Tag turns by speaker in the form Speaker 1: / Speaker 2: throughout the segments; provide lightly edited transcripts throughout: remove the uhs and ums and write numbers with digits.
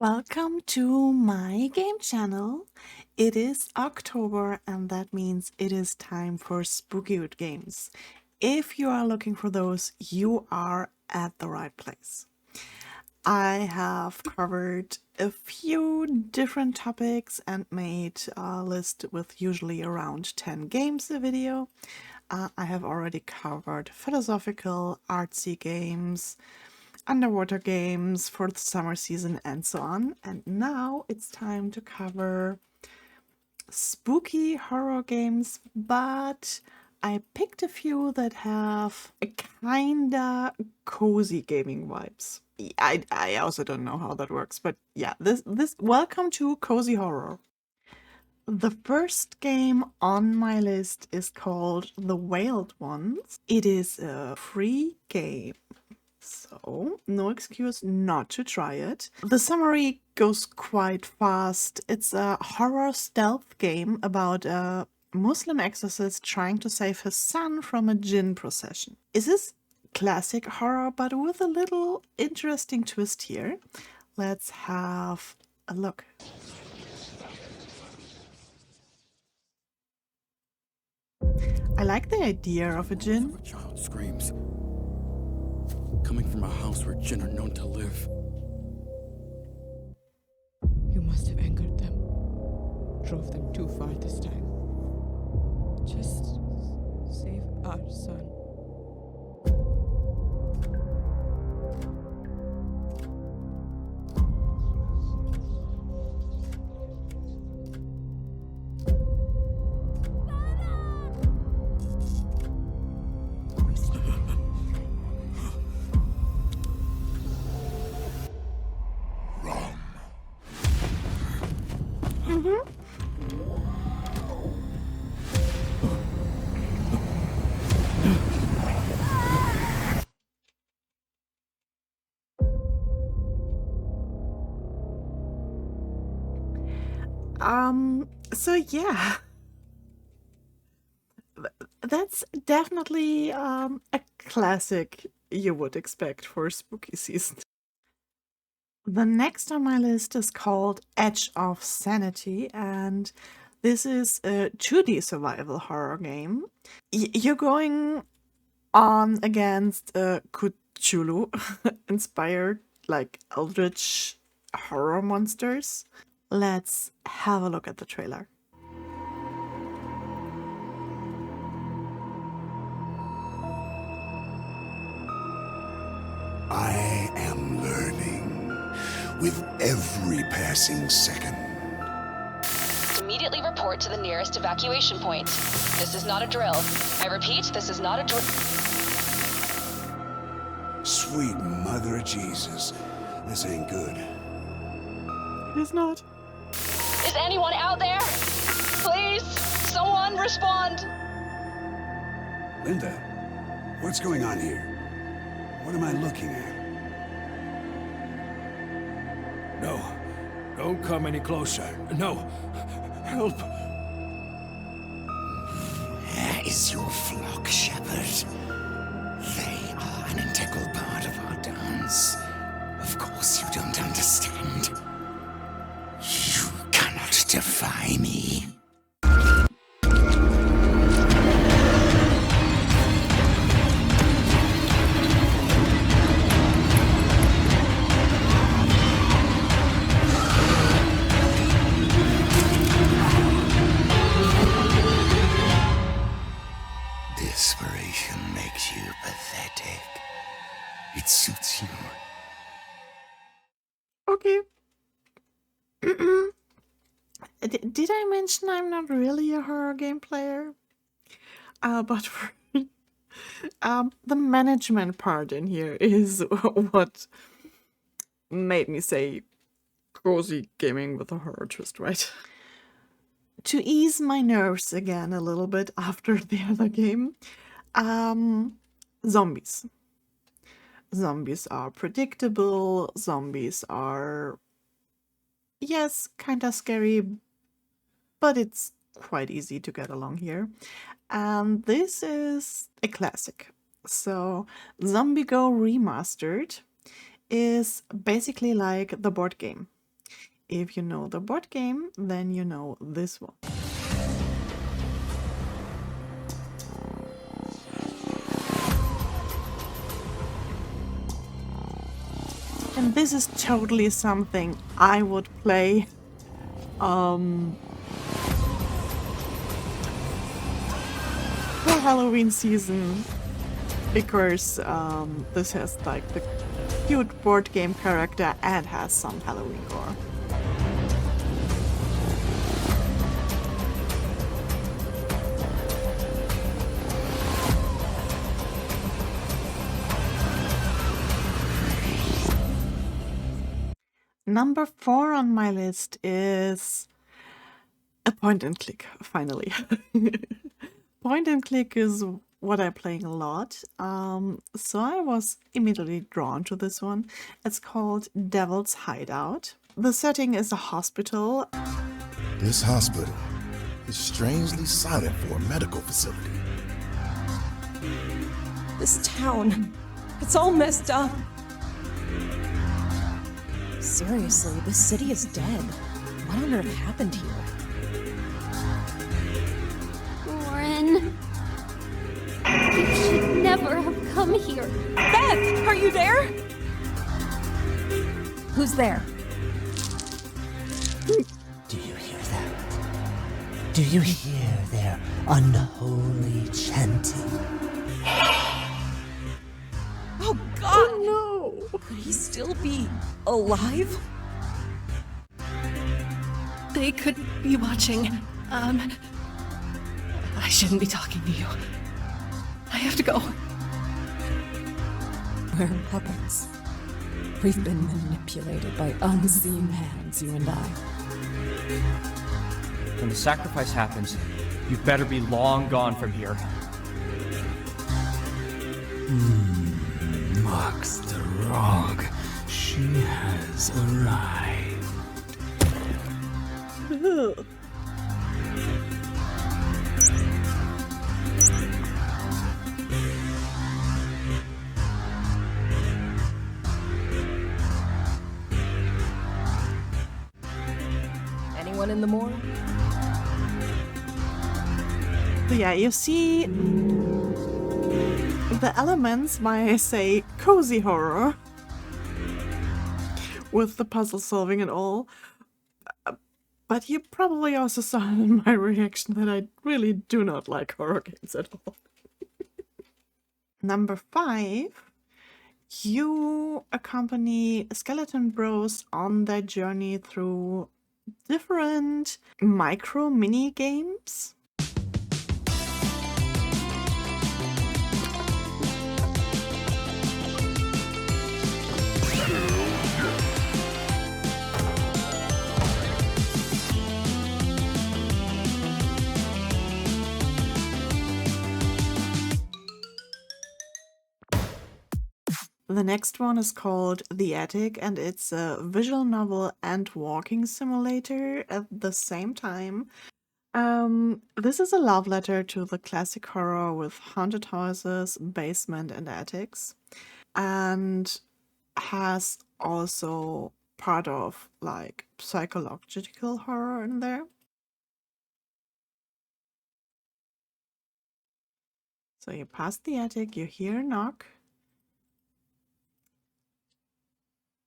Speaker 1: Welcome to my game channel. It is October and that means it is time for spooky games. If you are looking for those, you are at the right place. I have covered a few different topics and made a list with usually around 10 games a video. I have already covered philosophical, artsy games, underwater games for the summer season and so on. And now it's time to cover spooky horror games, but I picked a few that have a kinda cozy gaming vibes. I also don't know how that works, but yeah, this welcome to cozy horror. The first game on my list is called The Veiled Ones. It is a free game, so no excuse not to try it. The summary goes quite fast. It's a horror stealth game about a Muslim exorcist trying to save his son from a jinn possession. Is this classic horror, but with a little interesting twist here? Let's have a look. I like the idea of a jinn.
Speaker 2: A child screams, coming from a house where jinn are known to live.
Speaker 3: You must have angered them. Drove them too far this time. Just save our son.
Speaker 1: So yeah, that's definitely a classic you would expect for spooky season. The next on my list is called Edge of Sanity, and this is a 2D survival horror game. You're going on against Cthulhu inspired like eldritch horror monsters. Let's have a look at the trailer.
Speaker 4: I am learning with every passing second.
Speaker 5: Immediately report to the nearest evacuation point. This is not a drill. I repeat, this is not a drill.
Speaker 4: Sweet Mother of Jesus, this ain't good.
Speaker 1: It's not.
Speaker 5: Is anyone out there? Please, someone respond.
Speaker 4: Linda, what's going on here? What am I looking at?
Speaker 2: No, don't come any closer. No, help.
Speaker 4: Where is your flock, shepherd? They are an integral part of our dance. Of course you don't understand. You cannot defy me. Desperation makes you pathetic. It suits you.
Speaker 1: Okay. Did I mention I'm not really a horror game player? But for, the management part in here is what made me say cozy gaming with a horror twist, right? To ease my nerves again a little bit after the other game, zombies. Zombies are predictable, zombies are, yes, kinda scary, but it's quite easy to get along here. And this is a classic. So Zombie Go Remastered is basically like the board game. If you know the board game, then you know this one. And this is totally something I would play. For Halloween season, because this has like the cute board game character and has some Halloween gore. Number 4 on my list is a point and click, finally. Point and click is what I'm playing a lot. So I was immediately drawn to this one. It's called Devil's Hideout. The setting is a hospital.
Speaker 6: This hospital is strangely silent for a medical facility.
Speaker 7: This town, it's all messed up. Seriously, this city is dead. What on earth happened here?
Speaker 8: Lauren. You should never have come here.
Speaker 7: Beth, are you there? Who's there?
Speaker 9: Do you hear that? Do you hear their unholy chanting?
Speaker 7: Oh God! Oh no! Could he still be alive?
Speaker 10: They could be watching. I shouldn't be talking to you. I have to go.
Speaker 7: We're puppets. We've been manipulated by unseen hands, you and I.
Speaker 11: When the sacrifice happens, you better be long gone from here.
Speaker 2: Mox the Rogue. She has arrived.
Speaker 1: Ugh.
Speaker 7: Anyone in the morgue?
Speaker 1: So yeah, you see the elements why I say cozy horror with the puzzle solving and all. But you probably also saw in my reaction that I really do not like horror games at all. Number 5, you accompany Skeleton Bros on their journey through different micro mini games. The next one is called The Attic, and it's a visual novel and walking simulator at the same time. This is a love letter to the classic horror with haunted houses, basement, and attics, and has also part of like psychological horror in there. So you pass the attic, you hear a knock.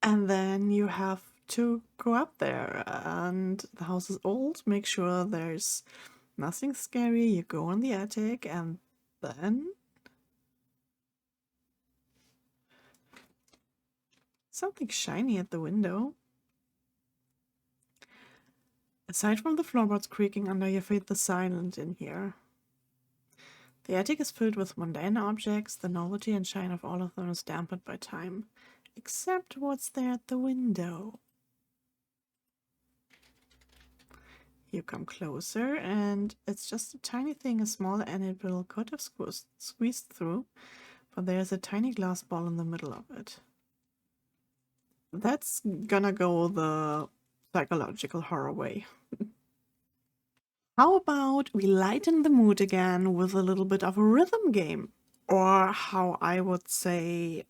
Speaker 1: And then you have to go up there, and the house is old. Make sure there's nothing scary. You go in the attic, and then something shiny at the window. Aside from the floorboards creaking under your feet, the silent in here. The attic is filled with mundane objects. The novelty and shine of all of them is dampened by time. Except what's there at the window. You come closer, and it's just a tiny thing a small animal could have squeezed through, but there's a tiny glass ball in the middle of it. That's gonna go the psychological horror way. How about we lighten the mood again with a little bit of a rhythm game? Or how I would say,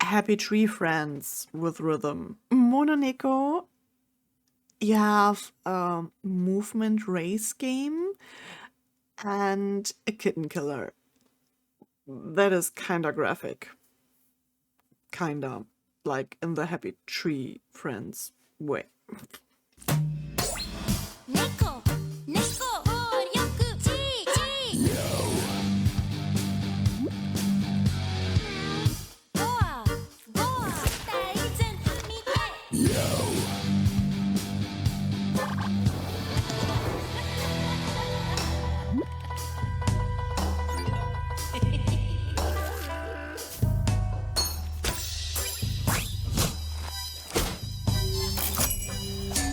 Speaker 1: Happy Tree Friends with rhythm. Mononeko you have a movement race game and a kitten killer. That is kinda graphic. Kinda. Like in the Happy Tree Friends way.
Speaker 8: Neko! Neko! Goryoku! Chi! Chi! Goa! Goa! Daijun! Mite!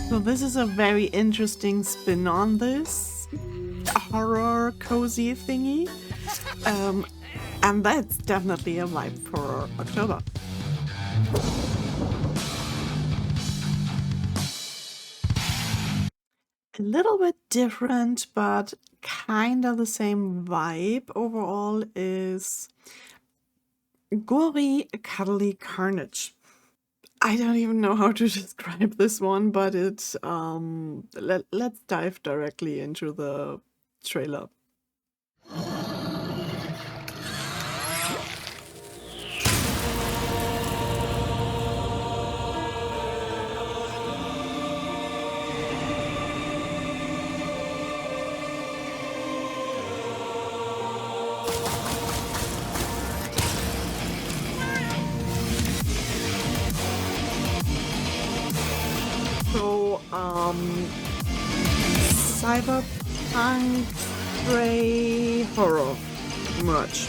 Speaker 1: So this is a very interesting spin on this horror cozy thingy. And that's definitely a vibe for October. A little bit different, but kind of the same vibe overall is Gori, Cuddly, Carnage. I don't even know how to describe this one, but it's let's dive directly into the trailer. So, cyberpunk grey horror merch.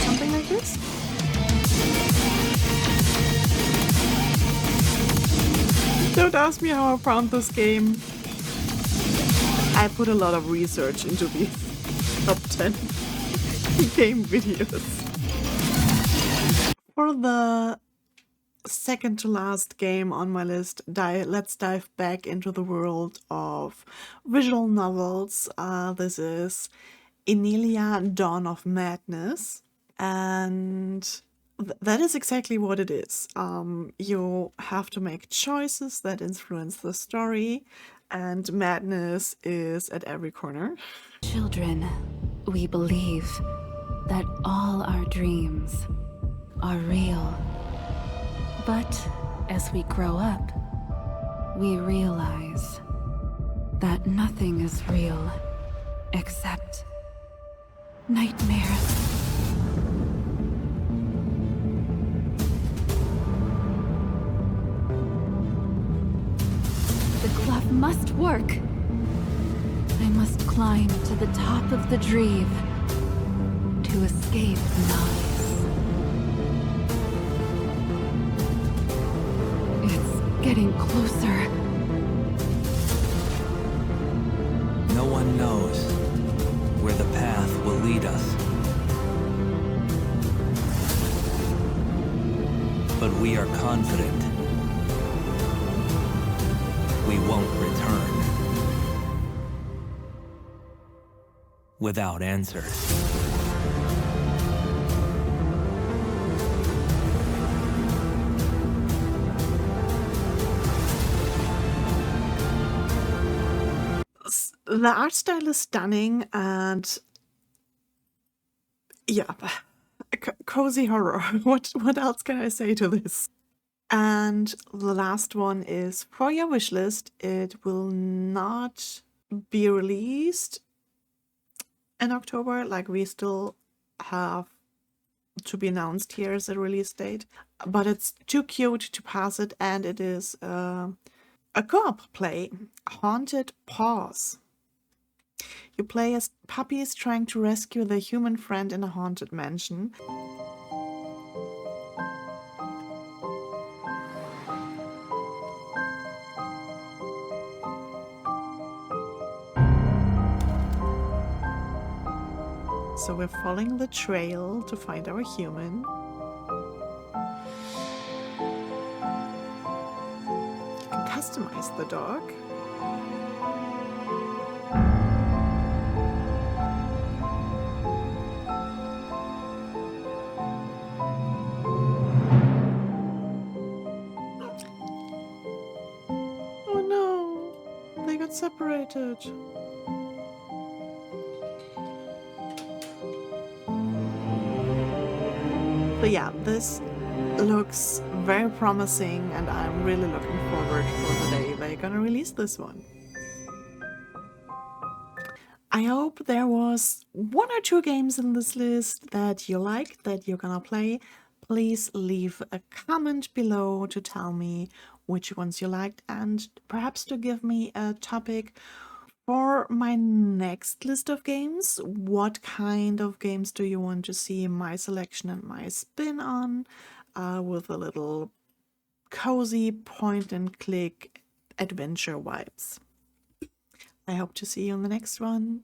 Speaker 1: Something like this? Don't ask me how I found this game. I put a lot of research into these top 10 game videos. For the second to last game on my list, let's dive back into the world of visual novels. This is Enelia, Dawn of Madness, and that is exactly what it is. You have to make choices that influence the story, and madness is at every corner.
Speaker 12: Children, we believe that all our dreams are real. But as we grow up, we realize that nothing is real except nightmares. The glove must work. I must climb to the top of the Dreve to escape Nice. Getting closer.
Speaker 13: No one knows where the path will lead us. But we are confident we won't return without answers.
Speaker 1: The art style is stunning, and yeah, cozy horror. What else can I say to this? And the last one is for your wishlist. It will not be released in October. Like, we still have to be announced here as a release date, but it's too cute to pass it, and it is a co-op play, Haunted Paws. You play as puppies trying to rescue their human friend in a haunted mansion. So we're following the trail to find our human. You can customize the dog. get separated. But yeah, this looks very promising, and I'm really looking forward for the day they're gonna release this one. I hope there was 1 or 2 games in this list that you liked, that you're gonna play. Please leave a comment below to tell me which ones you liked, and perhaps to give me a topic for my next list of games. What kind of games do you want to see my selection and my spin on, with a little cozy point and click adventure vibes? I hope to see you on the next one.